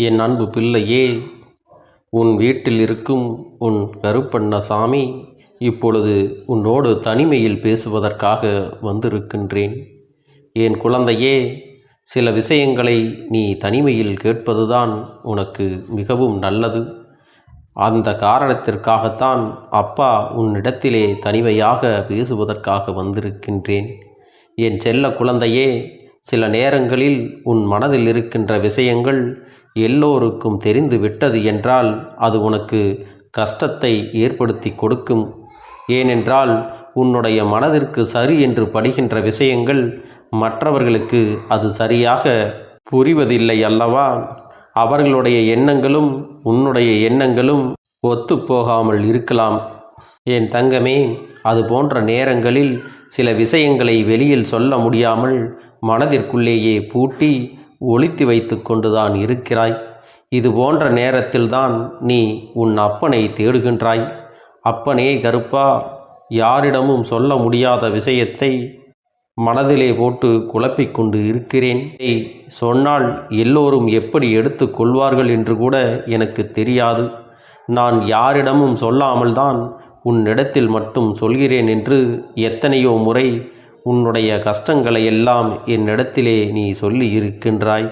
என் அன்பு பிள்ளையே, உன் வீட்டில் இருக்கும் உன் கருப்பண்ணசாமி இப்பொழுது உன்னோடு தனிமையில் பேசுவதற்காக வந்திருக்கின்றேன். என் குழந்தையே, சில விஷயங்களை நீ தனிமையில் கேட்பதுதான் உனக்கு மிகவும் நல்லது. அந்த காரணத்திற்காகத்தான் அப்பா உன்னிடத்திலே தனிமையாக பேசுவதற்காக வந்திருக்கின்றேன். என் செல்ல குழந்தையே, சில நேரங்களில் உன் மனதில் இருக்கின்ற விஷயங்கள் எல்லோருக்கும் தெரிந்து விட்டது என்றால் அது உனக்கு கஷ்டத்தை ஏற்படுத்தி கொடுக்கும். ஏனென்றால் உன்னுடைய மனதிற்கு சரி என்று படுகின்ற விஷயங்கள் மற்றவர்களுக்கு அது சரியாக புரிவதில்லை அல்லவா? அவர்களுடைய எண்ணங்களும் உன்னுடைய எண்ணங்களும் ஒத்துப்போகாமல் இருக்கலாம். என் தங்கமே, அது போன்ற நேரங்களில் சில விஷயங்களை வெளியில் சொல்ல முடியாமல் மனதிற்குள்ளேயே பூட்டி ஒளித்து வைத்து கொண்டுதான் இருக்கிறாய். இது போன்ற நேரத்தில்தான் நீ உன் அப்பனை தேடுகின்றாய். அப்பனே கருப்பா, யாரிடமும் சொல்ல முடியாத விஷயத்தை மனதிலே போட்டு குழப்பிக்கொண்டு இருக்கிறேன். சொன்னால் எல்லோரும் எப்படி எடுத்து கொள்வார்கள் என்று கூட எனக்கு தெரியாது. நான் யாரிடமும் சொல்லாமல்தான் உன்னிடத்தில் மட்டும் சொல்கிறேன் என்று எத்தனையோ முறை உன்னுடைய கஷ்டங்களை எல்லாம் என்னிடத்திலே நீ சொல்லி இருக்கின்றாய்.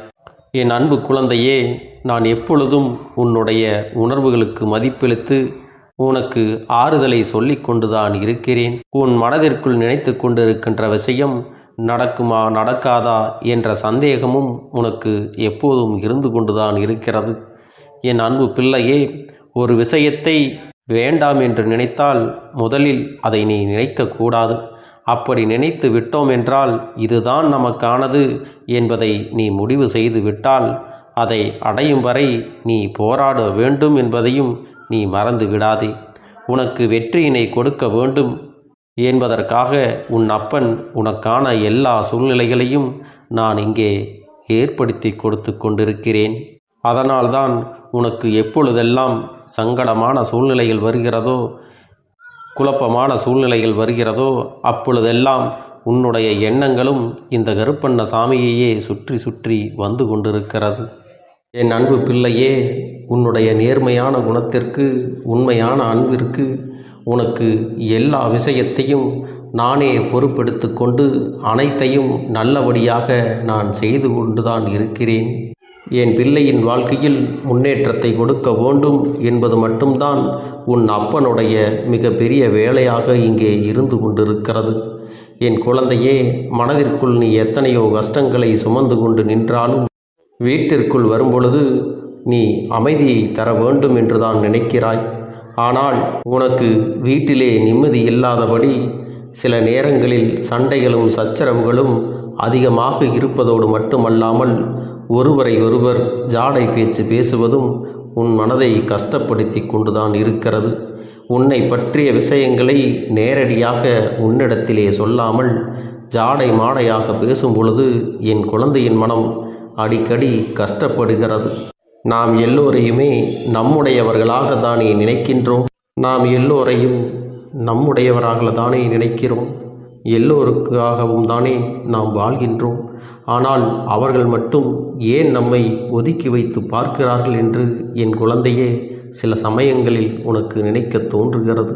என் அன்பு குழந்தையே, நான் எப்பொழுதும் உன்னுடைய உணர்வுகளுக்கு மதிப்பளித்து உனக்கு ஆறுதலை சொல்லி கொண்டுதான் இருக்கிறேன். உன் மனதிற்குள் நினைத்து கொண்டிருக்கின்ற விஷயம் நடக்குமா நடக்காதா என்ற சந்தேகமும் உனக்கு எப்போதும் இருந்து கொண்டுதான் இருக்கிறது. என் அன்பு பிள்ளையே, ஒரு விஷயத்தை வேண்டாம் என்று நினைத்தால் முதலில் அதை நீ நினைக்கக்கூடாது. அப்படி நினைத்து விட்டோம் என்றால் இதுதான் நமக்கானது என்பதை நீ முடிவு செய்து விட்டால் அதை அடையும் வரை நீ போராட வேண்டும் என்பதையும் நீ மறந்து விடாதே. உனக்கு வெற்றியினை கொடுக்க வேண்டும் என்பதற்காக உன் அப்பன் உனக்கான எல்லா சூழ்நிலைகளையும் நான் இங்கே ஏற்படுத்தி கொடுத்து கொண்டிருக்கிறேன். அதனால்தான் உனக்கு எப்பொழுதெல்லாம் சங்கடமான சூழ்நிலைகள் வருகிறதோ, குழப்பமான சூழ்நிலைகள் வருகிறதோ, அப்பொழுதெல்லாம் உன்னுடைய எண்ணங்களும் இந்த கருப்பண்ணசாமியையே சுற்றி சுற்றி வந்து கொண்டிருக்கிறது. என் அன்பு பிள்ளையே, உன்னுடைய நேர்மையான குணத்திற்கு, உண்மையான அன்பிற்கு உனக்கு எல்லா விஷயத்தையும் நானே பொறுப்பெடுத்து கொண்டு அனைத்தையும் நல்லபடியாக நான் செய்து கொண்டுதான் இருக்கிறேன். என் பிள்ளையின் வாழ்க்கையில் முன்னேற்றத்தை கொடுக்க வேண்டும் என்பது மட்டும்தான் உன் அப்பனுடைய மிக பெரிய வேலையாக இங்கே இருந்து கொண்டிருக்கிறது. என் குழந்தையே, மனதிற்குள் நீ எத்தனையோ கஷ்டங்களை சுமந்து கொண்டு நின்றாலும் வீட்டிற்குள் வரும்பொழுது நீ அமைதியை தர வேண்டும் என்றுதான் நினைக்கிறாய். ஆனால் உனக்கு வீட்டிலே நிம்மதி இல்லாதபடி சில நேரங்களில் சண்டைகளும் சச்சரவுகளும் அதிகமாக இருப்பதோடு மட்டுமல்லாமல் ஒருவரை ஒருவர் ஜாடை பேச்சு பேசுவதும் உன் மனதை கஷ்டப்படுத்தி கொண்டுதான் இருக்கிறது. உன்னை பற்றிய விஷயங்களை நேரடியாக உன்னிடத்திலே சொல்லாமல் ஜாடை மாடையாக பேசும் பொழுது என் குழந்தையின் மனம் அடிக்கடி கஷ்டப்படுகிறது. நாம் எல்லோரையுமே நம்முடையவர்களாக தானே நினைக்கின்றோம். நாம் எல்லோரையும் நம்முடையவராக தானே நினைக்கிறோம். எல்லோருக்காகவும் தானே நாம் வாழ்கின்றோம். ஆனால் அவர்கள் மட்டும் ஏன் நம்மை ஒதுக்கி வைத்து பார்க்கிறார்கள் என்று என் குழந்தையே சில சமயங்களில் உனக்கு நினைக்க தோன்றுகிறது.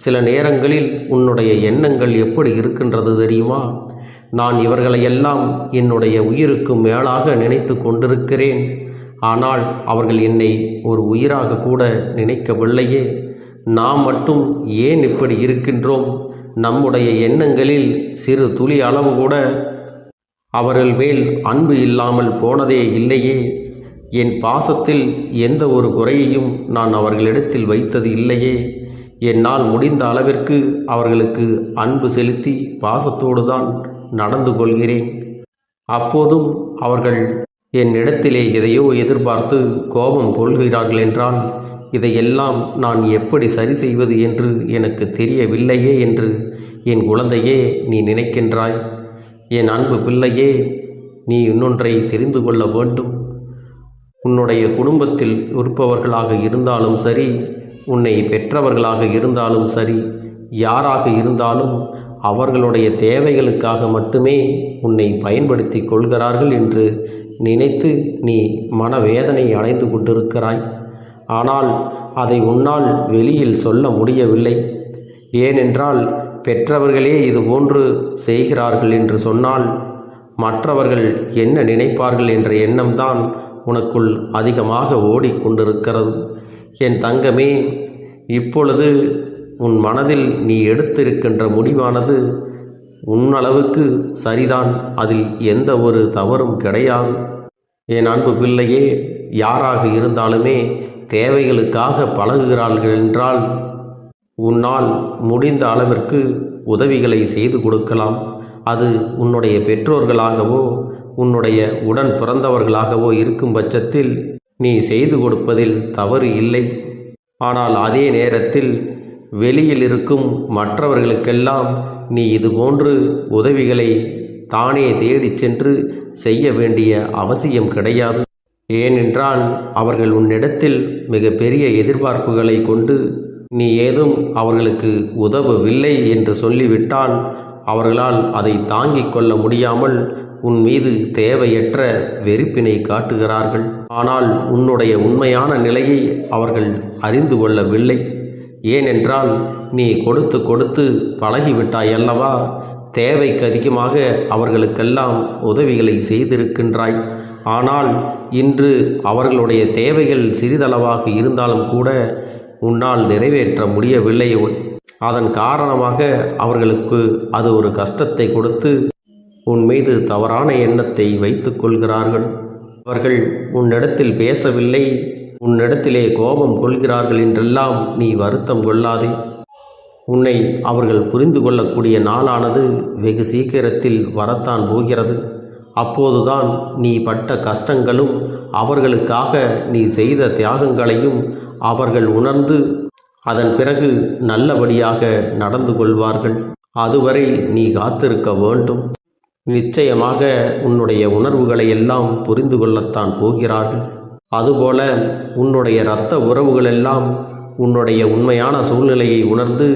சில நேரங்களில் உன்னுடைய எண்ணங்கள் எப்படி இருக்கின்றது தெரியுமா? நான் இவர்களையெல்லாம் என்னுடைய உயிருக்கு மேலாக நினைத்து கொண்டிருக்கிறேன். ஆனால் அவர்கள் என்னை ஒரு உயிராக கூட நினைக்கவில்லையே. நாம் மட்டும் ஏன் இப்படி இருக்கின்றோம்? நம்முடைய எண்ணங்களில் சிறு துளி அளவு கூட அவர்கள் மேல் அன்பு இல்லாமல் போனதே இல்லையே. என் பாசத்தில் எந்த ஒரு குறையையும் நான் அவர்களிடத்தில் வைத்தது இல்லையே. என்னால் முடிந்த அளவிற்கு அவர்களுக்கு அன்பு செலுத்தி பாசத்தோடு தான் நடந்து கொள்கிறேன். அப்போதும் அவர்கள் என்னிடத்திலே எதையோ எதிர்பார்த்து கோபம் கொள்கிறார்கள் என்றால் இதையெல்லாம் நான் எப்படி சரி செய்வது என்று எனக்கு தெரியவில்லையே என்று என் குழந்தையே நீ நினைக்கின்றாய். என் அன்பு பிள்ளையே, நீ இன்னொன்றை தெரிந்து கொள்ள வேண்டும். உன்னுடைய குடும்பத்தில் இருப்பவர்களாக இருந்தாலும் சரி, உன்னை பெற்றவர்களாக இருந்தாலும் சரி, யாராக இருந்தாலும் அவர்களுடைய தேவைகளுக்காக மட்டுமே உன்னை பயன்படுத்தி கொள்கிறார்கள் என்று நினைத்து நீ மனவேதனை அடைந்து கொண்டிருக்கிறாய். ஆனால் அதை உன்னால் வெளியில் சொல்ல முடியவில்லை. ஏனென்றால் பெற்றவர்களே இதுபோன்று செய்கிறார்கள் என்று சொன்னால் மற்றவர்கள் என்ன நினைப்பார்கள் என்ற எண்ணம்தான் உனக்குள் அதிகமாக ஓடிக்கொண்டிருக்கிறது. என் தங்கமே, இப்பொழுது உன் மனதில் நீ எடுத்திருக்கின்ற முடிவானது உன்னளவுக்கு சரிதான். அதில் எந்த ஒரு தவறும் கிடையாது. என் அன்பு பிள்ளையே, யாராக இருந்தாலுமே தேவைகளுக்காக பழகுகிறார்கள் என்றால் உன்னால் முடிந்த அளவிற்கு உதவிகளை செய்து கொடுக்கலாம். அது உன்னுடைய பெற்றோர்களாகவோ உன்னுடைய உடன் பிறந்தவர்களாகவோ இருக்கும் பட்சத்தில் நீ செய்து கொடுப்பதில் தவறு இல்லை. ஆனால் அதே நேரத்தில் வெளியில் இருக்கும் மற்றவர்களுக்கெல்லாம் நீ இதுபோன்று உதவிகளை தானே தேடிச் சென்று செய்ய வேண்டிய அவசியம் கிடையாது. ஏனென்றால் அவர்கள் உன்னிடத்தில் மிக பெரிய எதிர்பார்ப்புகளை கொண்டு நீ ஏதும் அவர்களுக்கு உதவவில்லை என்று சொல்லிவிட்டால் அவர்களால் அதை தாங்கிக் கொள்ள முடியாமல் உன் மீது தேவையற்ற வெறுப்பினை காட்டுகிறார்கள். ஆனால் உன்னுடைய உண்மையான நிலையை அவர்கள் அறிந்து கொள்ளவில்லை. ஏனென்றால் நீ கொடுத்து கொடுத்து பழகிவிட்டாய் அல்லவா? தேவைக்கு அதிகமாக அவர்களுக்கெல்லாம் உதவிகளை செய்திருக்கின்றாய். ஆனால் இன்று அவர்களுடைய தேவைகள் சிறிதளவாக இருந்தாலும் கூட உன்னால் நிறைவேற்ற முடியவில்லை. அதன் காரணமாக அவர்களுக்கு அது ஒரு கஷ்டத்தை கொடுத்து உன் மீது தவறான எண்ணத்தை வைத்து கொள்கிறார்கள். அவர்கள் உன்னிடத்தில் பேசவில்லை, உன்னிடத்திலே கோபம் கொள்கிறார்கள் என்றெல்லாம் நீ வருத்தம் கொள்ளாதே. உன்னை அவர்கள் புரிந்து கொள்ளக்கூடிய நாளானது வெகு சீக்கிரத்தில் வரத்தான் போகிறது. அப்போதுதான் நீ பட்ட கஷ்டங்களும் அவர்களுக்காக நீ செய்த தியாகங்களையும் அவர்கள் உணர்ந்து அதன் பிறகு நல்லபடியாக நடந்து கொள்வார்கள். அதுவரை நீ காத்திருக்க வேண்டும். நிச்சயமாக உன்னுடைய உணர்வுகளை எல்லாம் புரிந்து கொள்ளத்தான் போகிறார்கள். அதுபோல உன்னுடைய இரத்த உறவுகளெல்லாம் உன்னுடைய உண்மையான சூழ்நிலையை உணர்ந்து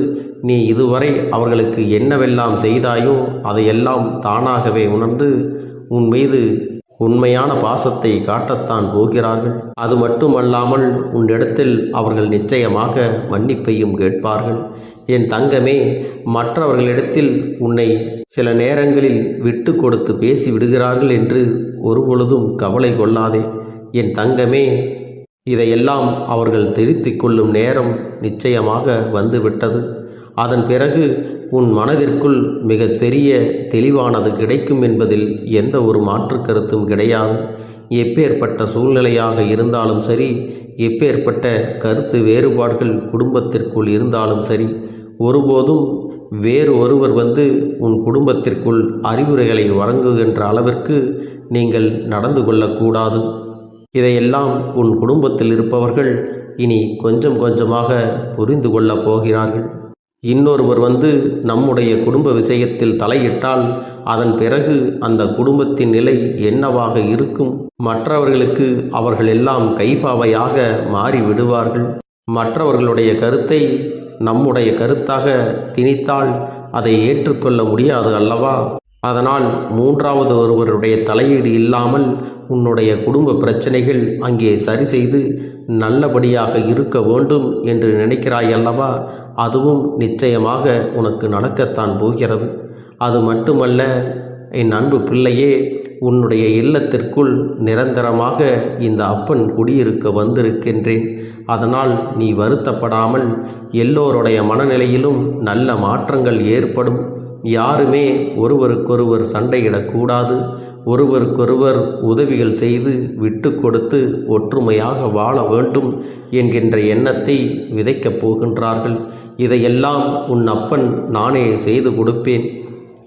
நீ இதுவரை அவர்களுக்கு என்னவெல்லாம் செய்தாயோ அதையெல்லாம் தானாகவே உணர்ந்து உன் மீது உண்மையான பாசத்தை காட்டத்தான் போகிறார்கள். அது மட்டுமல்லாமல் உன்னிடத்தில் அவர்கள் நிச்சயமாக மன்னிப்பையும் கேட்பார்கள். என் தங்கமே, மற்றவர்களிடத்தில் உன்னை சில நேரங்களில் விட்டு கொடுத்து பேசி விடுகிறார்கள் என்று ஒருபொழுதும் கவலை கொள்ளாதே. என் தங்கமே, இதையெல்லாம் அவர்கள் திருத்திக் கொள்ளும் நேரம் நிச்சயமாக வந்துவிட்டது. அதன் பிறகு உன் மனதிற்குள் மிக பெரிய தெளிவானது கிடைக்கும் என்பதில் எந்த ஒரு மாற்று கருத்தும் கிடையாது. எப்பேற்பட்ட சூழ்நிலையாக இருந்தாலும் சரி, எப்பேற்பட்ட கருத்து வேறுபாடுகள் குடும்பத்திற்குள் இருந்தாலும் சரி, ஒருபோதும் வேறு ஒருவர் வந்து உன் குடும்பத்திற்குள் அறிவுரைகளை வழங்குகின்ற அளவிற்கு நீங்கள் நடந்து கொள்ளக்கூடாது. இதையெல்லாம் உன் குடும்பத்தில் இருப்பவர்கள் இனி கொஞ்சம் கொஞ்சமாக புரிந்து கொள்ளப் போகிறார்கள். இன்னொருவர் வந்து நம்முடைய குடும்ப விஷயத்தில் தலையிட்டால் அதன் பிறகு அந்த குடும்பத்தின் நிலை என்னவாக இருக்கும்? மற்றவர்களுக்கு அவர்கள் எல்லாம் கைப்பாவையாக மாறி விடுவார்கள். மற்றவர்களுடைய கருத்தை நம்முடைய கருத்தாக திணித்தால் அதை ஏற்றுக்கொள்ள முடியாது அல்லவா? அதனால் மூன்றாவது ஒருவருடைய தலையீடு இல்லாமல் உன்னுடைய குடும்ப பிரச்சனைகள் அங்கே சரி செய்து நல்லபடியாக இருக்க வேண்டும் என்று நினைக்கிறாய் அல்லவா? அதுவும் நிச்சயமாக உனக்கு நடக்கத்தான் போகிறது. அது மட்டுமல்ல என் அன்பு பிள்ளையே, உன்னுடைய இல்லத்திற்குள் நிரந்தரமாக இந்த அப்பன் குடியிருக்க வந்திருக்கின்றேன். அதனால் நீ வருத்தப்படாமல் எல்லோருடைய மனநிலையிலும் நல்ல மாற்றங்கள் ஏற்படும். யாருமே ஒருவருக்கொருவர் சண்டையிடக்கூடாது. ஒருவருக்கொருவர் உதவிகள் செய்து விட்டு கொடுத்து ஒற்றுமையாக வாழ வேண்டும் என்கின்ற எண்ணத்தை விதைக்கப் போகின்றார்கள். இதையெல்லாம் உன் அப்பன் நானே செய்து கொடுப்பேன்.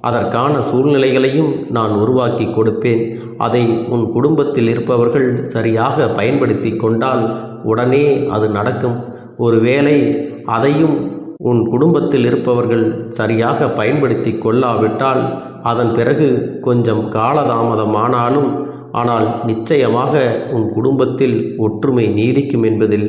அதற்கான சூழ்நிலைகளையும் நான் உருவாக்கி கொடுப்பேன். அதை உன் குடும்பத்தில் இருப்பவர்கள் சரியாக பயன்படுத்தி கொண்டால் உடனே அது நடக்கும். ஒருவேளை அதையும் உன் குடும்பத்தில் இருப்பவர்கள் சரியாக பயன்படுத்தி கொள்ளாவிட்டால் அதன் பிறகு கொஞ்சம் காலதாமதமானாலும் ஆனால் நிச்சயமாக உன் குடும்பத்தில் ஒற்றுமை நீடிக்கும் என்பதில்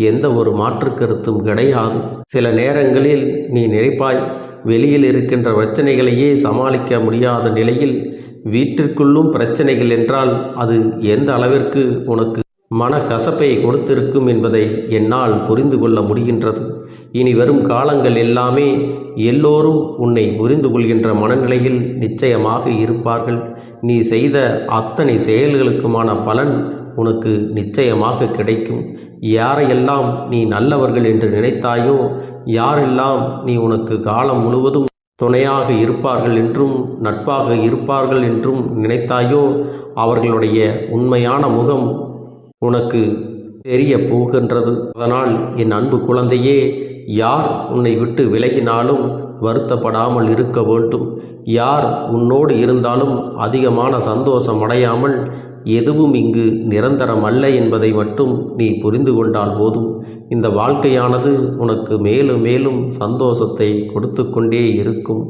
எந்த ஒரு மாற்று கருத்தும் கிடையாது. சில நேரங்களில் நீ நினைப்பாய், வெளியில் இருக்கின்ற பிரச்சனைகளையே சமாளிக்க முடியாத நிலையில் வீட்டிற்குள்ளும் பிரச்சனைகள் என்றால் அது எந்த அளவிற்கு உனக்கு மனக்கசப்பை கொடுத்திருக்கும் என்பதை என்னால் புரிந்து கொள்ள முடிகின்றது. இனி வரும் காலங்கள் எல்லாமே எல்லோரும் உன்னை புரிந்து கொள்கின்ற மனநிலையில் நிச்சயமாக இருப்பார்கள். நீ செய்த அத்தனை செயல்களுக்குமான பலன் உனக்கு நிச்சயமாக கிடைக்கும். யாரையெல்லாம் நீ நல்லவர்கள் என்று நினைத்தாயோ, யாரெல்லாம் நீ உனக்கு காலம் முழுவதும் துணையாக இருப்பார்கள் என்றும் நட்பாக இருப்பார்கள் என்றும் நினைத்தாயோ, அவர்களுடைய உண்மையான முகம் உனக்கு தெரிய போகின்றது. அதனால் என் அன்பு குழந்தையே, யார் உன்னை விட்டு விலகினாலும் வருத்தப்படாமல் இருக்க வேண்டும். யார் உன்னோடு இருந்தாலும் அதிகமான சந்தோஷம் அடையாமல், எதுவும் இங்கு நிரந்தரம் அல்ல என்பதை மட்டும் நீ புரிந்து கொண்டால் போதும். இந்த வாழ்க்கையானது உனக்கு மேலும் மேலும் சந்தோஷத்தை கொடுத்து கொண்டே இருக்கும்.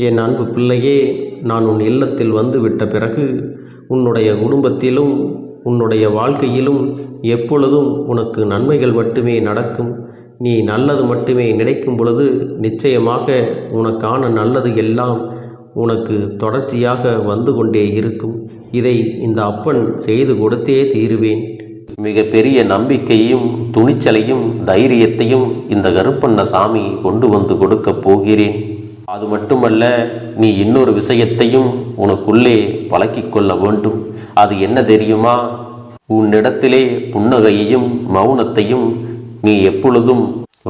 என் அன்பு பிள்ளையே, நான் உன் இல்லத்தில் வந்து விட்ட பிறகு உன்னுடைய குடும்பத்திலும் உன்னுடைய வாழ்க்கையிலும் எப்பொழுதும் உனக்கு நன்மைகள் மட்டுமே நடக்கும். நீ நல்லது மட்டுமே நினைக்கும் பொழுது நிச்சயமாக உனக்கான நல்லது எல்லாம் உனக்கு தொடர்ச்சியாக வந்து கொண்டே இருக்கும். இதை இந்த அப்பன் செய்து கொடுத்தே தீருவேன். மிக பெரிய நம்பிக்கையும் துணிச்சலையும் தைரியத்தையும் இந்த கருப்பண்ணசாமி கொண்டு வந்து கொடுக்க போகிறேன். அது மட்டுமல்ல, நீ இன்னொரு விஷயத்தையும் உனக்குள்ளே பழக்கிக்கொள்ள வேண்டும். அது என்ன தெரியுமா? உன்னிடத்திலே புன்னகையையும் மௌனத்தையும் நீ எப்பொழுதும்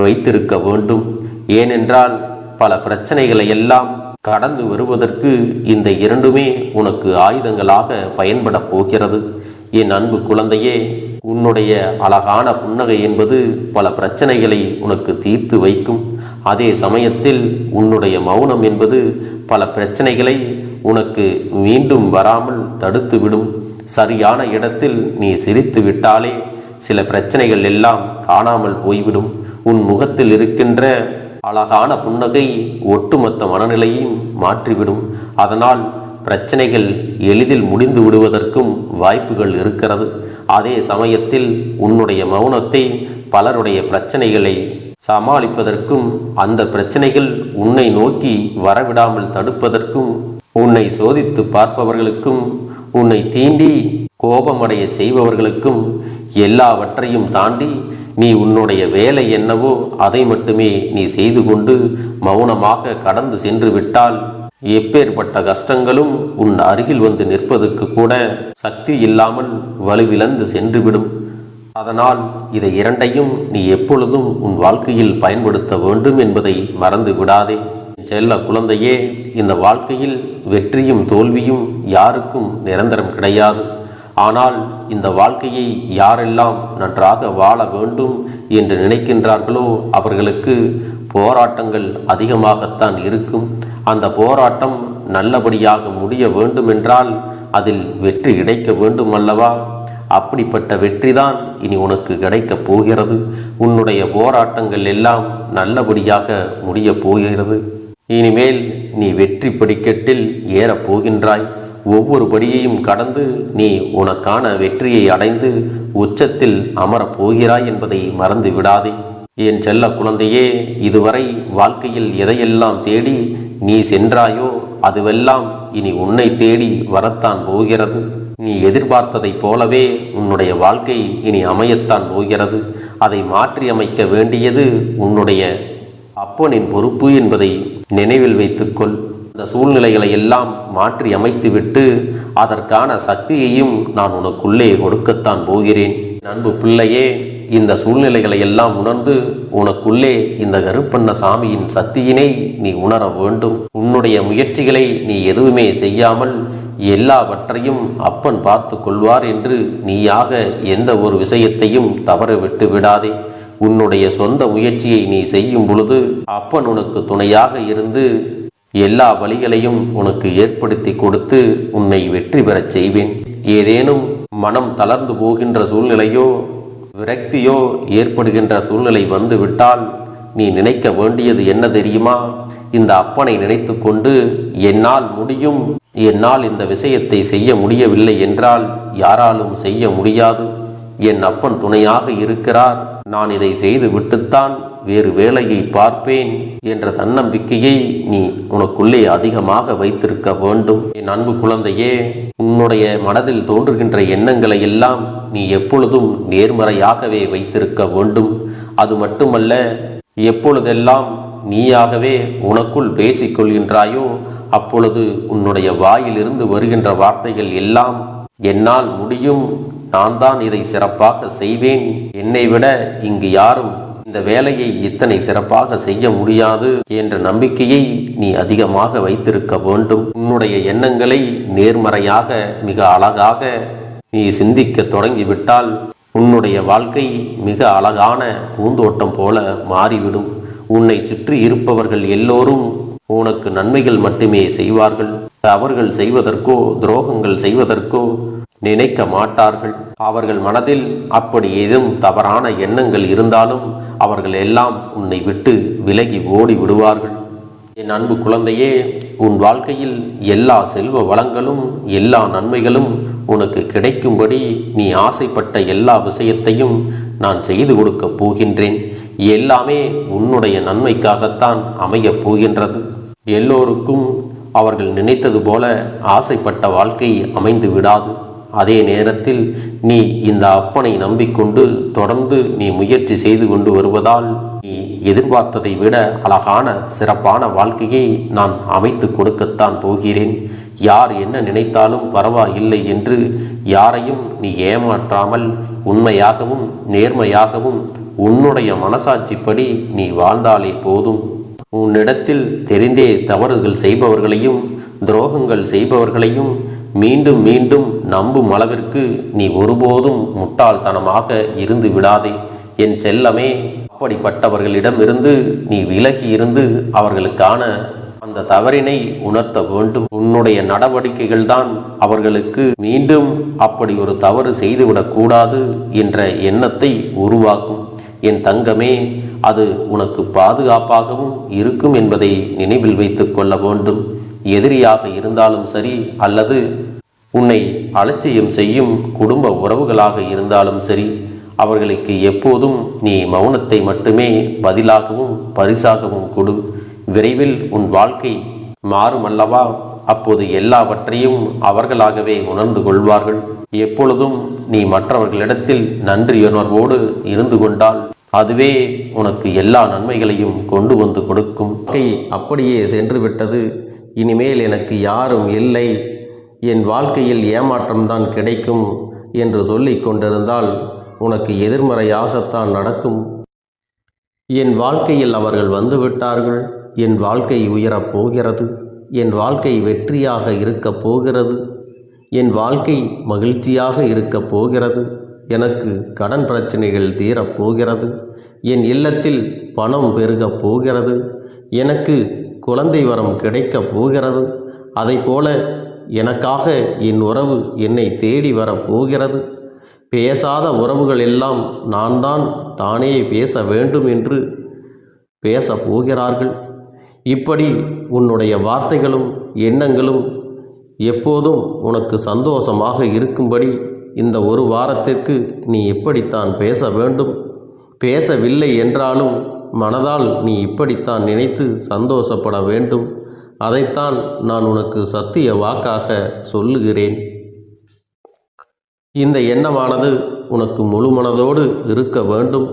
வைத்திருக்க வேண்டும். ஏனென்றால் பல பிரச்சனைகளை எல்லாம் கடந்து வருவதற்கு இந்த இரண்டுமே உனக்கு ஆயுதங்களாக பயன்பட போகிறது. என் அன்பு குழந்தையே, உன்னுடைய அழகான புன்னகை என்பது பல பிரச்சனைகளை உனக்கு தீர்த்து வைக்கும். அதே சமயத்தில் உன்னுடைய மௌனம் என்பது பல பிரச்சனைகளை உனக்கு மீண்டும் வராமல் தடுத்துவிடும். சரியான இடத்தில் நீ சிரித்து விட்டாலே சில பிரச்சனைகள் எல்லாம் காணாமல் போய்விடும். உன் முகத்தில் இருக்கின்ற அழகான புன்னகை ஒட்டுமொத்த மனநிலையும் மாற்றிவிடும். அதனால் பிரச்சனைகள் எளிதில் முடிந்து விடுவதற்கும் வாய்ப்புகள் இருக்கிறது. அதே சமயத்தில் உன்னுடைய மௌனத்தை பலருடைய பிரச்சனைகளை சமாளிப்பதற்கும், அந்த பிரச்சனைகள் உன்னை நோக்கி வரவிடாமல் தடுப்பதற்கும், உன்னை சோதித்து பார்ப்பவர்களுக்கும், உன்னை தீண்டி கோபமடைய செய்பவர்களுக்கும் எல்லாவற்றையும் தாண்டி நீ உன்னுடைய வேலை என்னவோ அதை மட்டுமே நீ செய்து கொண்டு மௌனமாக கடந்து சென்று விட்டால் எப்பேற்பட்ட கஷ்டங்களும் உன் அருகில் வந்து நிற்பதற்கு கூட சக்தி இல்லாமல் வலுவிழந்து சென்றுவிடும். அதனால் இதை இரண்டையும் நீ எப்பொழுதும் உன் வாழ்க்கையில் பயன்படுத்த வேண்டும் என்பதை மறந்து விடாதே. செல்ல குழந்தையே, இந்த வாழ்க்கையில் வெற்றியும் தோல்வியும் யாருக்கும் நிரந்தரம் கிடையாது. ஆனால் இந்த வாழ்க்கையை யாரெல்லாம் நன்றாக வாழ வேண்டும் என்று நினைக்கின்றார்களோ அவர்களுக்கு போராட்டங்கள் அதிகமாகத்தான் இருக்கும். அந்த போராட்டம் நல்லபடியாக முடிய வேண்டுமென்றால் அதில் வெற்றி கிடைக்க வேண்டும் அல்லவா? அப்படிப்பட்ட வெற்றிதான் இனி உனக்கு கிடைக்கப் போகிறது. உன்னுடைய போராட்டங்கள் எல்லாம் நல்லபடியாக முடிய போகிறது. இனிமேல் நீ வெற்றி படிக்கட்டில் ஏறப் போகின்றாய். ஒவ்வொரு படியையும் கடந்து நீ உனக்கான வெற்றியை அடைந்து உச்சத்தில் அமரப் போகிறாய் என்பதை மறந்து விடாதே. என் செல்ல குழந்தையே, இதுவரை வாழ்க்கையில் எதையெல்லாம் தேடி நீ சென்றாயோ அதுவெல்லாம் இனி உன்னை தேடி வரத்தான் போகிறது. நீ எதிர்பார்த்ததைப் போலவே உன்னுடைய வாழ்க்கை இனி அமையத்தான் போகிறது. அதை மாற்றி அமைக்க வேண்டியது உன்னுடைய அப்பனின் பொறுப்பு என்பதை நினைவில் வைத்துக்கொள். இந்த சூழ்நிலைகளை எல்லாம் மாற்றி அமைத்துவிட்டு அதற்கான சக்தியையும் நான் உனக்குள்ளே கொடுக்கத்தான் போகிறேன். அன்பு பிள்ளையே, இந்த சூழ்நிலைகளை எல்லாம் உணர்ந்து உனக்குள்ளே இந்த கருப்பண்ணசாமியின் சக்தியினை நீ உணர வேண்டும். உன்னுடைய முயற்சிகளை நீ எதுவுமே செய்யாமல் எல்லாவற்றையும் அப்பன் பார்த்து கொள்வார் என்று நீயாக எந்த ஒரு விஷயத்தையும் தவற விட்டு விடாதே. உன்னுடைய சொந்த முயற்சியை நீ செய்யும் பொழுது அப்பன் உனக்கு துணையாக இருந்து எல்லா வழிகளையும் உனக்கு ஏற்படுத்தி கொடுத்து உன்னை வெற்றி பெறச் செய்வேன். ஏதேனும் மனம் தளர்ந்து போகின்ற சூழ்நிலையோ விரக்தியோ ஏற்படுகின்ற சூழ்நிலை வந்துவிட்டால் நீ நினைக்க வேண்டியது என்ன தெரியுமா? இந்த அப்பனை நினைத்து கொண்டு என்னால் முடியும், என்னால் இந்த விஷயத்தை செய்ய முடியவில்லை என்றால் யாராலும் செய்ய முடியாது என் அப்பன் துணையாக இருக்கிறார், நான் இதை செய்து விட்டுத்தான் வேறு வேலையை பார்ப்பேன் என்ற தன்னம்பிக்கையை நீ உனக்குள்ளே அதிகமாக வைத்திருக்க வேண்டும். என் அன்பு குழந்தையே, உன்னுடைய மனதில் தோன்றுகின்ற எண்ணங்களை எல்லாம் நீ எப்பொழுதும் நேர்மறையாகவே வைத்திருக்க வேண்டும். அது மட்டுமல்ல, எப்பொழுதெல்லாம் நீயாகவே உனக்குள் பேசிக்கொள்கின்றாயோ அப்பொழுது உன்னுடைய வாயிலிருந்து வருகின்ற வார்த்தைகள் எல்லாம் என்னால் முடியும், நான் தான் இதை சிறப்பாக செய்வேன், என்னை விட இங்கு யாரும் இந்த வேலையை இத்தனை சிறப்பாக செய்ய முடியாது என்ற நம்பிக்கையை நீ அதிகமாக வைத்திருக்க வேண்டும். உன்னுடைய எண்ணங்களை நேர்மறையாக மிக அழகாக நீ சிந்திக்க தொடங்கிவிட்டால் உன்னுடைய வாழ்க்கை மிக அழகான பூந்தோட்டம் போல மாறிவிடும். உன்னை சுற்றி இருப்பவர்கள் எல்லோரும் உனக்கு நன்மைகள் மட்டுமே செய்வார்கள். அவர்கள் செய்வதற்கோ துரோகங்கள் செய்வதற்கோ நினைக்க மாட்டார்கள். அவர்கள் மனதில் அப்படி ஏதும் தவறான எண்ணங்கள் இருந்தாலும் அவர்கள் எல்லாம் உன்னை விட்டு விலகி ஓடி விடுவார்கள். என் அன்பு குழந்தையே, உன் வாழ்க்கையில் எல்லா செல்வ வளங்களும் எல்லா நன்மைகளும் உனக்கு கிடைக்கும்படி நீ ஆசைப்பட்ட எல்லா விஷயத்தையும் நான் செய்து கொடுக்கப் போகின்றேன். எல்லாமே உன்னுடைய நன்மைக்காகத்தான் அமையப் போகின்றது. எல்லோருக்கும் அவர்கள் நினைத்தது போல ஆசைப்பட்ட வாழ்க்கை அமைந்து விடாது. அதே நேரத்தில் நீ இந்த அப்பனை நம்பிக்கொண்டு தொடர்ந்து நீ முயற்சி செய்து கொண்டு வருவதால் நீ எதிர்பார்த்ததை விட அழகான சிறப்பான வாழ்க்கையை நான் அமைத்து கொடுக்கத்தான் போகிறேன். யார் என்ன நினைத்தாலும் பரவாயில்லை என்று யாரையும் நீ ஏமாற்றாமல் உண்மையாகவும் நேர்மையாகவும் உன்னுடைய மனசாட்சிப்படி நீ வாழ்ந்தாலே போதும். உன்னிடத்தில் தெரிந்தே தவறுகள் செய்பவர்களையும் துரோகங்கள் செய்பவர்களையும் மீண்டும் மீண்டும் நம்பும் அளவிற்கு நீ ஒருபோதும் முட்டாள்தனமாக இருந்து விடாதே என் செல்லமே. அப்படிப்பட்டவர்களிடமிருந்து நீ விலகி இருந்து அவர்களுக்கான அந்த தவறினை உணர்த்த வேண்டும். உன்னுடைய நடவடிக்கைகள் தான் அவர்களுக்கு மீண்டும் அப்படி ஒரு தவறு செய்துவிடக் கூடாது என்ற எண்ணத்தை உருவாக்கும். என் தங்கமே, அது உனக்கு பாதுகாப்பாகவும் இருக்கும் என்பதை நினைவில் வைத்துக் கொள்ள வேண்டும். எதிரியாக இருந்தாலும் சரி அல்லது உன்னை அலட்சியம் செய்யும் குடும்ப உறவுகளாக இருந்தாலும் சரி, அவர்களுக்கு எப்போதும் நீ மௌனத்தை மட்டுமே பதிலாகவும் பரிசாகவும் கொடு. விரைவில் உன் வாழ்க்கை மாறும் அல்லவா? அப்போது எல்லாவற்றையும் அவர்களாகவே உணர்ந்து கொள்வார்கள். எப்பொழுதும் நீ மற்றவர்களிடத்தில் நன்றியுணர்வோடு இருந்து கொண்டால் அதுவே உனக்கு எல்லா நன்மைகளையும் கொண்டு வந்து கொடுக்கும். வாழ்க்கை அப்படியே சென்று விட்டது, இனிமேல் எனக்கு யாரும் இல்லை, என் வாழ்க்கையில் ஏமாற்றம்தான் கிடைக்கும் என்று சொல்லிக் கொண்டிருந்தால் உனக்கு எதிர்மறையாகத்தான் நடக்கும். என் வாழ்க்கையில் அவர்கள் வந்துவிட்டார்கள், என் வாழ்க்கை உயரப் போகிறது, என் வாழ்க்கை வெற்றியாக இருக்கப் போகிறது, என் வாழ்க்கை மகிழ்ச்சியாக இருக்கப் போகிறது, எனக்கு கடன் பிரச்சனைகள் தீரப்போகிறது, என் இல்லத்தில் பணம் பெருகப் போகிறது, எனக்கு குழந்தை வரம் கிடைக்கப் போகிறது, அதைப்போல எனக்காக என் உறவு என்னை தேடி வரப்போகிறது, பேசாத உறவுகள் எல்லாம் நான் தான் தானே பேச வேண்டும் என்று பேசப் போகிறார்கள். இப்படி உன்னுடைய வார்த்தைகளும் எண்ணங்களும் எப்போதும் உனக்கு சந்தோஷமாக இருக்கும்படி இந்த ஒரு வாரத்திற்கு நீ இப்படித்தான் பேச வேண்டும். பேசவில்லை என்றாலும் மனதால் நீ இப்படித்தான் நினைத்து சந்தோஷப்பட வேண்டும். அதைத்தான் நான் உனக்கு சத்திய வாக்காக சொல்லுகிறேன். இந்த எண்ணமானது உனக்கு முழு மனதோடு இருக்க வேண்டும்.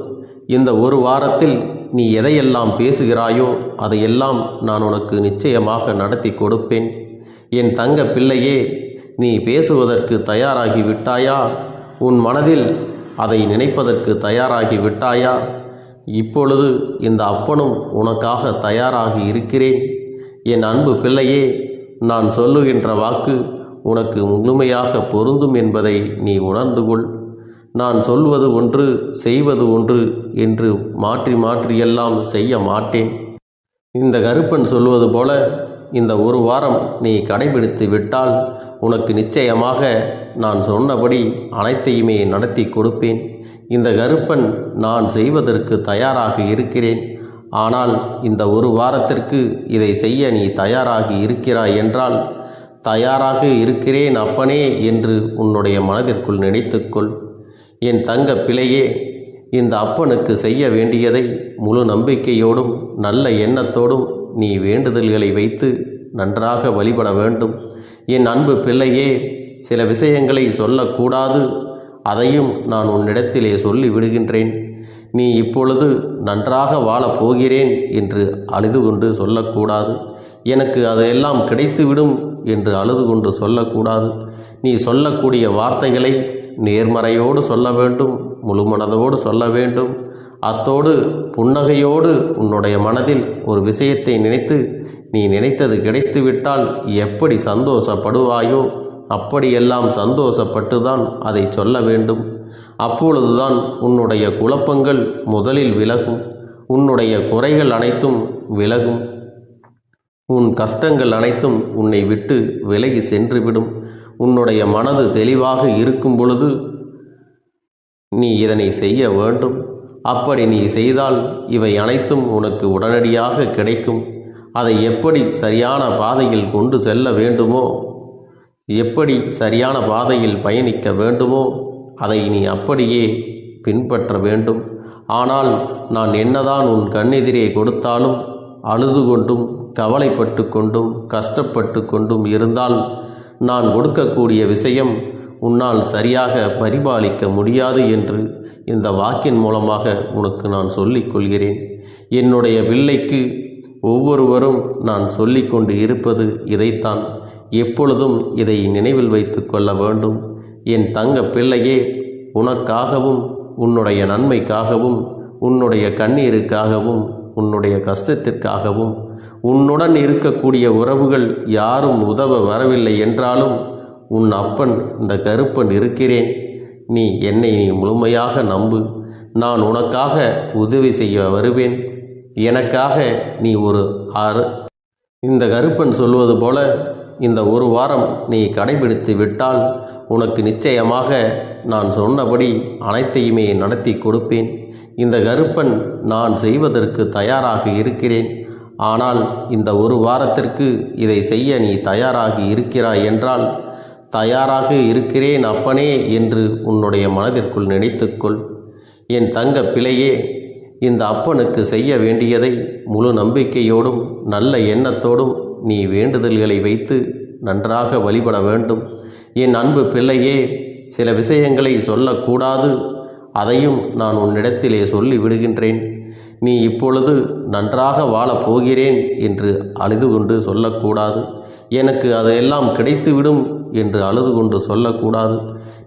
இந்த ஒரு வாரத்தில் நீ எதையெல்லாம் பேசுகிறாயோ அதையெல்லாம் நான் உனக்கு நிச்சயமாக நடத்தி கொடுப்பேன். என் தங்க பிள்ளையே, நீ பேசுவதற்கு தயாராகி விட்டாயா? உன் மனதில் அதை நினைப்பதற்கு தயாராகி விட்டாயா? இப்பொழுது இந்த அப்பனும் உனக்காக தயாராகி இருக்கிறேன். என் அன்பு பிள்ளையே, நான் சொல்லுகின்ற வாக்கு உனக்கு முழுமையாக பொருந்தும் என்பதை நீ உணர்ந்து கொள். நான் சொல்வது ஒன்று செய்வது ஒன்று என்று மாற்றி மாற்றியெல்லாம் செய்ய மாட்டேன். இந்த கருப்பன் சொல்வது போல இந்த ஒரு வாரம் நீ கடைபிடித்து விட்டால் உனக்கு நிச்சயமாக நான் சொன்னபடி அனைத்தையுமே நடத்தி கொடுப்பேன். இந்த கருப்பன் நான் செய்வதற்கு தயாராக இருக்கிறேன். ஆனால் இந்த ஒரு வாரத்திற்கு இதை செய்ய நீ தயாராகி இருக்கிறாய் என்றால், தயாராக இருக்கிறேன் அப்பனே என்று உன்னுடைய மனதிற்குள் நினைத்துக்கொள். என் தங்க பிள்ளையே, இந்த அப்பனுக்கு செய்ய வேண்டியதை முழு நம்பிக்கையோடும் நல்ல எண்ணத்தோடும் நீ வேண்டுதல்களை வைத்து நன்றாக வழிபட வேண்டும். என் அன்பு பிள்ளையே, சில விஷயங்களை சொல்லக்கூடாது, அதையும் நான் உன்னிடத்திலே சொல்லி விடுகின்றேன். நீ இப்பொழுது நன்றாக வாழப் போகிறேன் என்று அழுது கொண்டு சொல்லக்கூடாது. எனக்கு அதையெல்லாம் கிடைத்துவிடும் என்று அழுது கொண்டு சொல்லக்கூடாது. நீ சொல்லக்கூடிய வார்த்தைகளை நேர்மறையோடு சொல்ல வேண்டும், முழு மனதோடு சொல்ல வேண்டும். அத்தோடு புன்னகையோடு உன்னுடைய மனதில் ஒரு விஷயத்தை நினைத்து நீ நினைத்தது கிடைத்துவிட்டால் எப்படி சந்தோஷப்படுவாயோ அப்படியெல்லாம் சந்தோஷப்பட்டுதான் அதை சொல்ல வேண்டும். அப்பொழுதுதான் உன்னுடைய குழப்பங்கள் முதலில் விலகும், உன்னுடைய குறைகள் அனைத்தும் விலகும், உன் கஷ்டங்கள் அனைத்தும் உன்னை விட்டு விலகி சென்றுவிடும். உன்னுடைய மனது தெளிவாக இருக்கும் பொழுது நீ இதனை செய்ய வேண்டும். அப்படி நீ செய்தால் இவை அனைத்தும் உனக்கு உடனடியாக கிடைக்கும். அதை எப்படி சரியான பாதையில் கொண்டு செல்ல வேண்டுமோ, எப்படி சரியான பாதையில் பயணிக்க வேண்டுமோ அதை நீ அப்படியே பின்பற்ற வேண்டும். ஆனால் நான் என்னதான் உன் கண்ணெதிரே கொடுத்தாலும் அழுது கொண்டும் கவலைப்பட்டு கொண்டும் கஷ்டப்பட்டு கொண்டும் இருந்தால் நான் கொடுக்கக்கூடிய விஷயம் உன்னால் சரியாக பரிபாலிக்க முடியாது என்று இந்த வாக்கின் மூலமாக உனக்கு நான் சொல்லிக் கொள்கிறேன். என்னுடைய பிள்ளைக்கு ஒவ்வொருவரும் நான் சொல்லிக்கொண்டு இருப்பது இதைத்தான். எப்பொழுதும் இதை நினைவில் வைத்து கொள்ள வேண்டும். என் தங்க பிள்ளையே, உனக்காகவும் உன்னுடைய நன்மைக்காகவும் உன்னுடைய கண்ணீருக்காகவும் உன்னுடைய கஷ்டத்திற்காகவும் உன்னுடன் இருக்கக்கூடிய உறவுகள் யாரும் உதவ வரவில்லை என்றாலும் உன் அப்பன் இந்த கருப்பன் இருக்கிறேன். நீ என்னை முழுமையாக நம்பு. நான் உனக்காக உதவி செய்ய வருவேன். எனக்காக நீ இந்த கருப்பன் சொல்வது போல இந்த ஒரு வாரம் நீ கடைபிடித்து விட்டால் உனக்கு நிச்சயமாக நான் சொன்னபடி அனைத்தையுமே நடத்தி கொடுப்பேன். இந்த கருப்பன் நான் செய்வதற்கு தயாராக இருக்கிறேன். ஆனால் இந்த ஒரு வாரத்திற்கு இதை செய்ய நீ தயாராகி இருக்கிறாய் என்றால், தயாராக இருக்கிறேன் அப்பனே என்று உன்னுடைய மனதிற்குள் நினைத்துக்கொள். என் தங்க பிள்ளையே, இந்த அப்பனுக்கு செய்ய வேண்டியதை முழு நம்பிக்கையோடும் நல்ல எண்ணத்தோடும் நீ வேண்டுதல்களை வைத்து நன்றாக வழிபட வேண்டும். என் அன்பு பிள்ளையே, சில விஷயங்களை சொல்லக்கூடாது, அதையும் நான் உன்னிடத்திலே சொல்லி விடுகின்றேன். நீ இப்பொழுது நன்றாக வாழப் போகிறேன் என்று அழுது கொண்டு சொல்லக்கூடாது. எனக்கு அதையெல்லாம் கிடைத்துவிடும் என்று அழுது கொண்டு சொல்லக்கூடாது.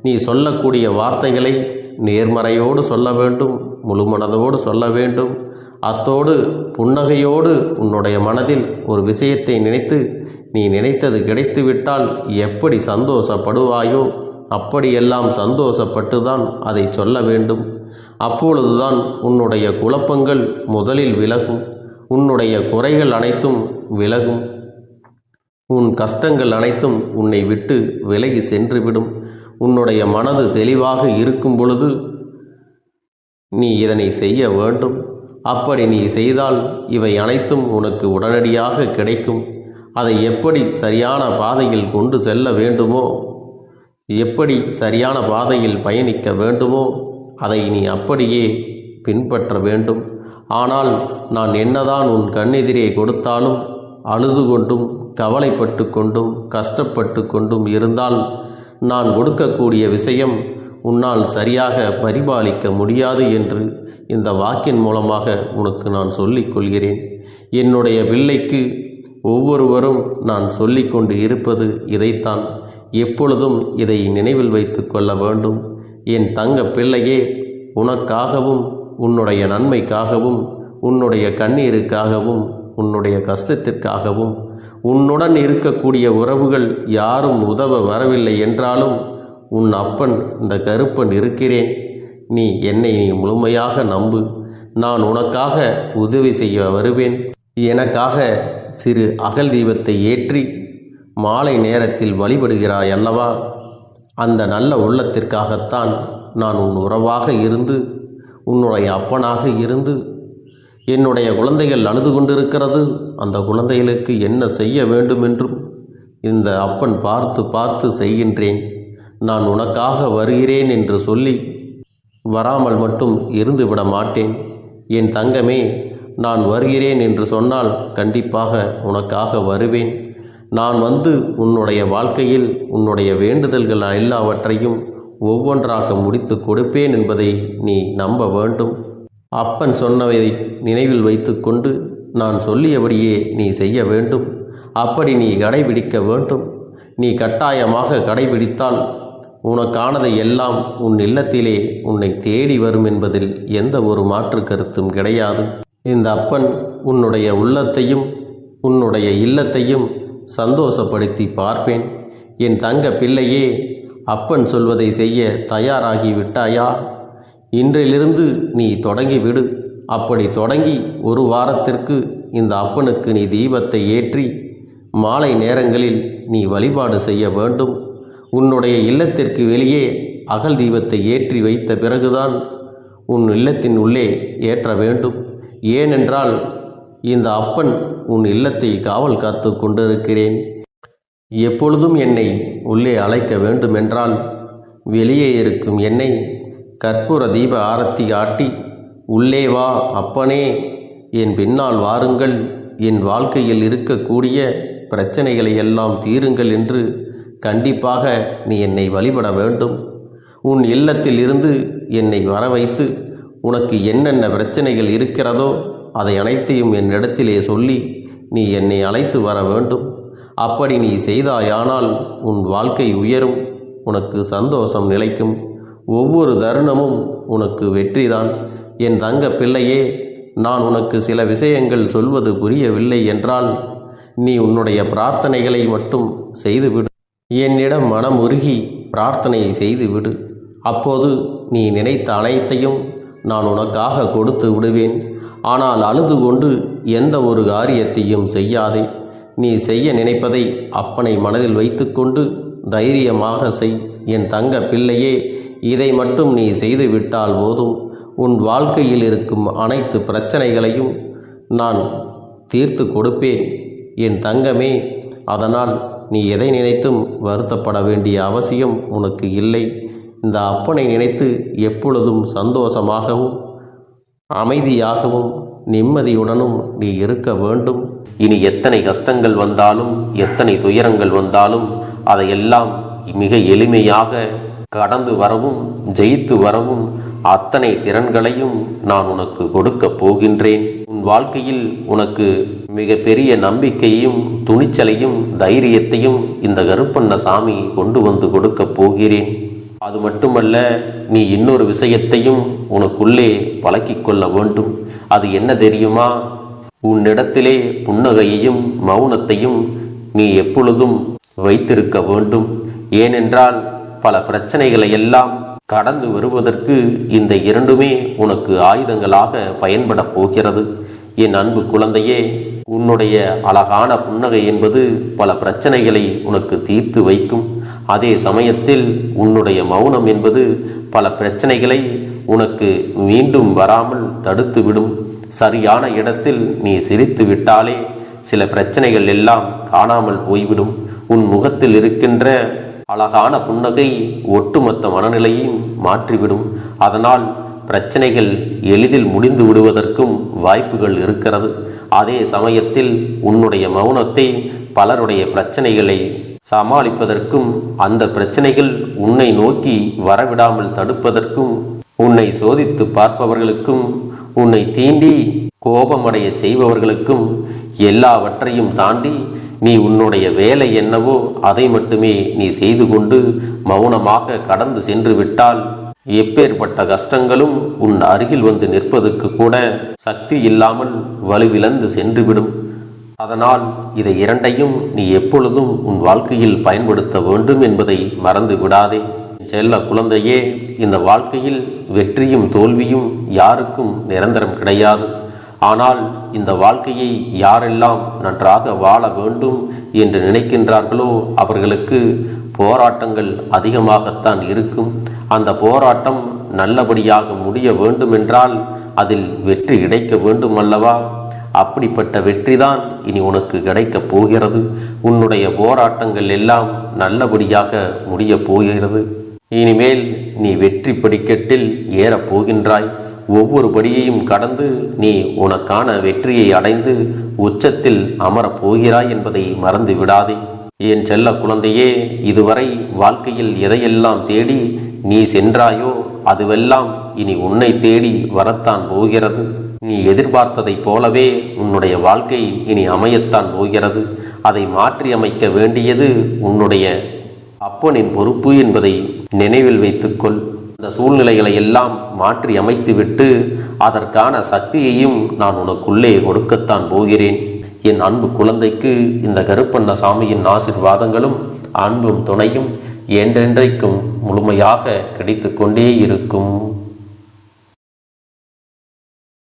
நீ சொல்லக்கூடிய வார்த்தைகளை நேர்மறையோடு சொல்ல வேண்டும், முழு மனதோடு சொல்ல வேண்டும். அத்தோடு புன்னகையோடு உன்னுடைய மனதில் ஒரு விஷயத்தை நினைத்து நீ நினைத்தது கிடைத்துவிட்டால் எப்படி சந்தோஷப்படுவாயோ அப்படியெல்லாம் சந்தோஷப்பட்டுதான் அதை சொல்ல வேண்டும். அப்பொழுதுதான் உன்னுடைய குழப்பங்கள் முதலில் விலகும், உன்னுடைய குறைகள் அனைத்தும் விலகும், உன் கஷ்டங்கள் அனைத்தும் உன்னை விட்டு விலகி சென்றுவிடும். உன்னுடைய மனது தெளிவாக இருக்கும் பொழுது நீ இதனை செய்ய வேண்டும். அப்படி நீ செய்தால் இவை அனைத்தும் உனக்கு உடனடியாக கிடைக்கும். அதை எப்படி சரியான பாதையில் கொண்டு செல்ல வேண்டுமோ, எப்படி சரியான பாதையில் பயணிக்க வேண்டுமோ அதை நீ அப்படியே பின்பற்ற வேண்டும். ஆனால் நான் என்னதான் உன் கண்ணெதிரே கொடுத்தாலும் அழுது கொண்டும் கவலைப்பட்டு கொண்டும் கஷ்டப்பட்டு கொண்டும் இருந்தால் நான் கொடுக்கக்கூடிய விஷயம் உன்னால் சரியாக பரிபாலிக்க முடியாது என்று இந்த வாக்கின் மூலமாக உனக்கு நான் சொல்லிக் கொள்கிறேன். என்னுடைய பிள்ளைக்கு ஒவ்வொருவரும் நான் சொல்லிக்கொண்டு இருப்பது இதைத்தான். எப்பொழுதும் இதை நினைவில் வைத்து கொள்ள வேண்டும். என் தங்க பிள்ளையே, உனக்காகவும் உன்னுடைய நன்மைக்காகவும் உன்னுடைய கண்ணீருக்காகவும் உன்னுடைய கஷ்டத்திற்காகவும் உன்னுடன் இருக்கக்கூடிய உறவுகள் யாரும் உதவ வரவில்லை என்றாலும் உன் அப்பன் இந்த கருப்பன் இருக்கிறேன். நீ என்னை முழுமையாக நம்பு. நான் உனக்காக உதவி செய்ய வருவேன். எனக்காக சிறு அகல் தீபத்தை ஏற்றி மாலை நேரத்தில் வழிபடுகிறாய் அல்லவா? அந்த நல்ல உள்ளத்திற்காகத்தான் நான் உன் உறவாக இருந்து உன்னுடைய அப்பனாக இருந்து என்னுடைய குழந்தைகள் அழுது கொண்டிருக்கிறது, அந்த குழந்தைகளுக்கு என்ன செய்ய வேண்டும் என்றும் இந்த அப்பன் பார்த்து பார்த்து செய்கின்றேன். நான் உனக்காக வருகிறேன் என்று சொல்லி வராமல் மட்டும் இருந்துவிட மாட்டேன். என் தங்கமே, நான் வருகிறேன் என்று சொன்னால் கண்டிப்பாக உனக்காக வருவேன். நான் வந்து உன்னுடைய வாழ்க்கையில் உன்னுடைய வேண்டுதல்கள் எல்லாவற்றையும் ஒவ்வொன்றாக முடித்து கொடுப்பேன் என்பதை நீ நம்ப வேண்டும். அப்பன் சொன்னதை நினைவில் வைத்துக்கொண்டு நான் சொல்லியபடியே நீ செய்ய வேண்டும். அப்படி நீ கடைபிடிக்க வேண்டும். நீ கட்டாயமாக கடைபிடித்தால் உனக்கானதை எல்லாம் உன் இல்லத்திலே உன்னை தேடி வரும் என்பதில் எந்த ஒரு மாற்று கருத்தும் கிடையாது. இந்த அப்பன் உன்னுடைய உள்ளத்தையும் உன்னுடைய இல்லத்தையும் சந்தோஷப்படுத்தி பார்ப்பேன். என் தங்க பிள்ளையே, அப்பன் சொல்வதை செய்ய தயாராகி விட்டாயா? இன்றிலிருந்து நீ தொடங்கிவிடு. அப்படி தொடங்கி ஒரு வாரத்திற்கு இந்த அப்பனுக்கு நீ தீபத்தை ஏற்றி மாலை நேரங்களில் நீ வழிபாடு செய்ய வேண்டும். உன்னுடைய இல்லத்திற்கு வெளியே அகல் தீபத்தை ஏற்றி வைத்த பிறகுதான் உன் இல்லத்தின் உள்ளே ஏற்ற வேண்டும். ஏனென்றால் இந்த அப்பன் உன் இல்லத்தை காவல் காத்து கொண்டிருக்கிறேன். எப்பொழுதும் என்னை உள்ளே அழைக்க வேண்டுமென்றால் வெளியே இருக்கும் என்னை கற்பூர தீப ஆரத்தி ஆட்டி உள்ளே வா அப்பனே, என் பின்னால் வாருங்கள், என் வாழ்க்கையில் இருக்கக்கூடிய பிரச்சனைகளை எல்லாம் தீருங்கள் என்று கண்டிப்பாக நீ என்னை வழிபட வேண்டும். உன் இல்லத்தில் இருந்து என்னை வர வைத்து உனக்கு என்னென்ன பிரச்சனைகள் இருக்கிறதோ அதை அனைத்தையும் என்னிடத்திலே சொல்லி நீ என்னை அழைத்து வர வேண்டும். அப்படி நீ செய்தாயானால் உன் வாழ்க்கை உயரும், உனக்கு சந்தோஷம் நிலைக்கும், ஒவ்வொரு தருணமும் உனக்கு வெற்றிதான். என் தங்க பிள்ளையே, நான் உனக்கு சில விஷயங்கள் சொல்வது புரியவில்லை என்றால் நீ உன்னுடைய பிரார்த்தனைகளை மட்டும் செய்துவிடு. என்னிடம் மனம் உருகி பிரார்த்தனை செய்துவிடு. அப்போது நீ நினைத்த அனைத்தையும் நான் உனக்காக கொடுத்து விடுவேன். ஆனால் அழுது கொண்டு எந்த ஒரு காரியத்தையும் செய்யாதே. நீ செய்ய நினைப்பதை அப்பனை மனதில் வைத்துக்கொண்டு தைரியமாக செய். என் தங்க பிள்ளையே, இதை மட்டும் நீ செய்துவிட்டால் போதும். உன் வாழ்க்கையில் இருக்கும் அனைத்து பிரச்சனைகளையும் நான் தீர்த்து கொடுப்பேன் என் தங்கமே. அதனால் நீ எதை நினைத்தும் வருத்தப்பட வேண்டிய அவசியம் உனக்கு இல்லை. இந்த அப்பனை நினைத்து எப்பொழுதும் சந்தோஷமாகவும் அமைதியாகவும் நிம்மதியுடனும் நீ இருக்க வேண்டும். இனி எத்தனை கஷ்டங்கள் வந்தாலும் எத்தனை துயரங்கள் வந்தாலும் அதையெல்லாம் மிக எளிமையாக கடந்து வரவும் ஜெயித்து வரவும் அத்தனை திறன்களையும் நான் உனக்கு கொடுக்க போகின்றேன். உன் வாழ்க்கையில் உனக்கு மிக பெரிய நம்பிக்கையும் துணிச்சலையும் தைரியத்தையும் இந்த கருப்பண்ண சாமி கொண்டு வந்து கொடுக்க போகிறேன். அது மட்டுமல்ல, நீ இன்னொரு விஷயத்தையும் உனக்குள்ளே பழக்கிக் கொள்ள வேண்டும். அது என்ன தெரியுமா? உன்னிடத்திலே புன்னகையையும் மௌனத்தையும் நீ எப்பொழுதும் வைத்திருக்க வேண்டும். ஏனென்றால் பல பிரச்சனைகளை எல்லாம் கடந்து வருவதற்கு இந்த இரண்டுமே உனக்கு ஆயுதங்களாக பயன்பட போகிறது. என் அன்பு குழந்தையே, உன்னுடைய அழகான புன்னகை என்பது பல பிரச்சனைகளை உனக்கு தீர்த்து வைக்கும். அதே சமயத்தில் உன்னுடைய மௌனம் என்பது பல பிரச்சனைகளை உனக்கு மீண்டும் வராமல் தடுத்துவிடும். சரியான இடத்தில் நீ சிரித்து விட்டாலே சில பிரச்சனைகள் எல்லாம் காணாமல் போய்விடும். உன் முகத்தில் இருக்கின்ற அழகான புன்னகை ஒட்டுமொத்த மனநிலையையும் மாற்றிவிடும். அதனால் பிரச்சனைகள் எளிதில் முடிந்து விடுவதற்கும் வாய்ப்புகள் இருக்கிறது. அதே சமயத்தில் உன்னுடைய மௌனத்தை பலருடைய பிரச்சனைகளை சமாளிப்பதற்கும் அந்த பிரச்சனைகள் உன்னை நோக்கி வரவிடாமல் தடுப்பதற்கும் உன்னை சோதித்து பார்ப்பவர்களுக்கும் உன்னை தீண்டி கோபமடைய செய்பவர்களுக்கும் எல்லாவற்றையும் தாண்டி நீ உன்னுடைய வேலை என்னவோ அதை மட்டுமே நீ செய்து கொண்டு மௌனமாக கடந்து சென்று விட்டால் எப்பேற்பட்ட கஷ்டங்களும் உன் அருகில் வந்து நிற்பதற்கு கூட சக்தி இல்லாமல் வலுவிழந்து சென்றுவிடும். அதனால் இதை இரண்டையும் நீ எப்பொழுதும் உன் வாழ்க்கையில் பயன்படுத்த வேண்டும் என்பதை மறந்து விடாதே. செல்ல குழந்தையே, இந்த வாழ்க்கையில் வெற்றியும் தோல்வியும் யாருக்கும் நிரந்தரம் கிடையாது. ஆனால் இந்த வாழ்க்கையை யாரெல்லாம் நன்றாக வாழ வேண்டும் என்று நினைக்கின்றார்களோ அவர்களுக்கு போராட்டங்கள் அதிகமாகத்தான் இருக்கும். அந்த போராட்டம் நல்லபடியாக முடிய வேண்டுமென்றால் அதில் வெற்றி கிடைக்க வேண்டும் அல்லவா? அப்படிப்பட்ட வெற்றிதான் இனி உனக்கு கிடைக்கப் போகிறது. உன்னுடைய போராட்டங்கள் எல்லாம் நல்லபடியாக முடிய போகிறது. இனிமேல் நீ வெற்றி படிக்கட்டில் ஏறப் போகின்றாய். ஒவ்வொரு படியையும் கடந்து நீ உனக்கான வெற்றியை அடைந்து உச்சத்தில் அமரப் போகிறாய் என்பதை மறந்து விடாதே. என் செல்ல குழந்தையே, இதுவரை வாழ்க்கையில் எதையெல்லாம் தேடி நீ சென்றாயோ அதுவெல்லாம் இனி உன்னை தேடி வரத்தான் போகிறது. நீ எதிர்பார்த்ததைப் போலவே உன்னுடைய வாழ்க்கை இனி அமையத்தான் போகிறது. அதை மாற்றி அமைக்க வேண்டியது உன்னுடைய அப்பனின் பொறுப்பு என்பதை நினைவில் வைத்துக்கொள். அந்த சூழ்நிலைகளை எல்லாம் மாற்றி அமைத்துவிட்டு அதற்கான சக்தியையும் நான் உனக்குள்ளே கொடுக்கத்தான் போகிறேன். என் அன்பு குழந்தைக்கு இந்த கருப்பண்ணசாமியின் ஆசீர்வாதங்களும் அன்பும் துணையும் என்றென்றைக்கும் முழுமையாக கிடைத்து கொண்டே இருக்கும்.